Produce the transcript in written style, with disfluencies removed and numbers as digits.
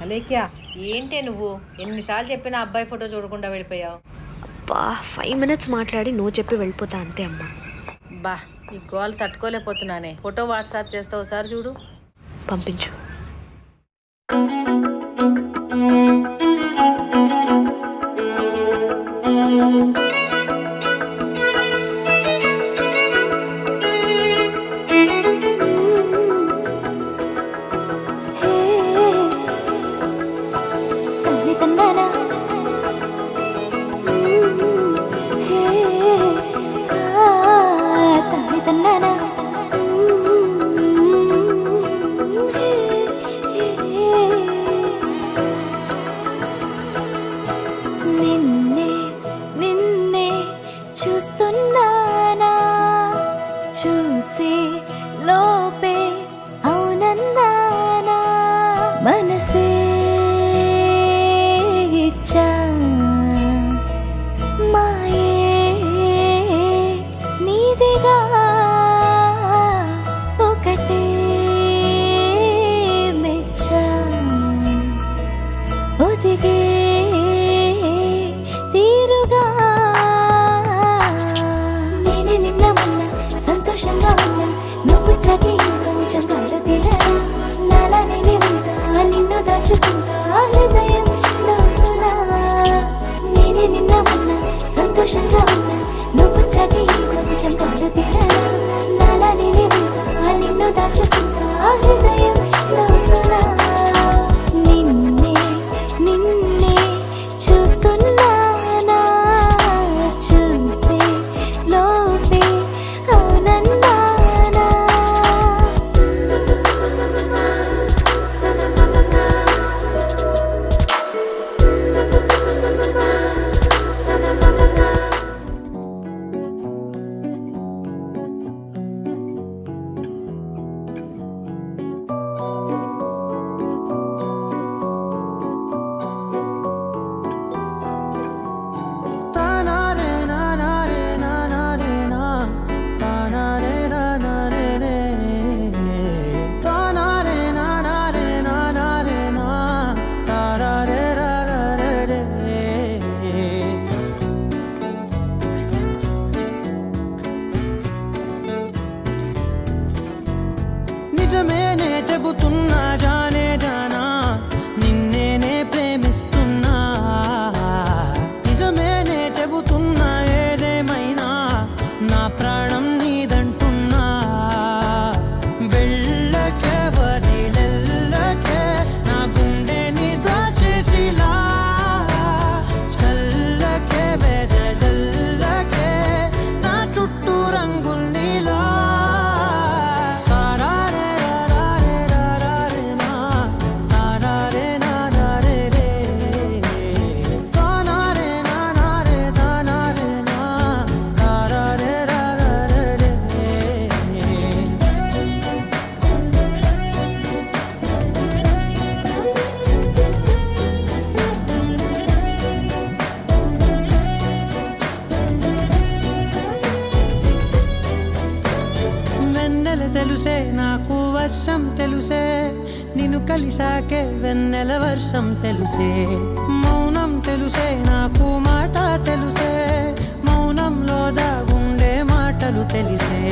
అలేఖ్య, ఏంటే నువ్వు ఎన్నిసార్లు చెప్పినా అబ్బాయి ఫోటో చూడకుండా వెళ్ళిపోయావు? అబ్బా 5 minutes మాట్లాడి నువ్వు చెప్పి వెళ్ళిపోతా అంతే అమ్మా. బా, ఈ గోల్ తట్టుకోలేకపోతున్నానే. ఫోటో వాట్సాప్ చేస్తా, ఒకసారి చూడు. పంపించు. చూస్తున్నానా చూసే లోపే అవునన్నానా మనసే ఇచ్చా మాయే నీదిగా ఒకటే మెచ్చా ఒదిగే తీరుగా నువ్వు చకి ఇంకొంచెం కలదిలరా నాలా నేనే ఉంటా నిన్ను దాచుకుంటా హృదయం లోతునా నేనే నిన్న మొన్న సంతోషంగా ఉన్నా నువ్వు చకి ఇంకొంచెం కలదిలరా నాలా నేనే ఉంటా నిన్ను దాచుకుంటా హృదయం లోతునా నిన్నే నిన్నే చూస్తున్నానా చూసే లోపే అవునన్నా నిజమేనే చెబుతున్నా జానే జానా నిన్నేనే ప్రేమిస్తున్నా నిజమేనే చెబుతున్నా ఏదేమైనా నా ప్రాణం నీదంటున్నా వెళ్ళకే వదిలెల్లకే నా గుండెని దాచేసిలా చల్లకే వెదజల్లకే నా చుట్టూ రంగుల్నిలా తెలుసే నాకు వర్షం తెలుసే నిన్ను కలిసాకే వెన్నెల వర్షం తెలుసే మౌనం తెలుసే నాకు మాట తెలుసే మౌనంలో దాగుండే మాటలు తెలిసే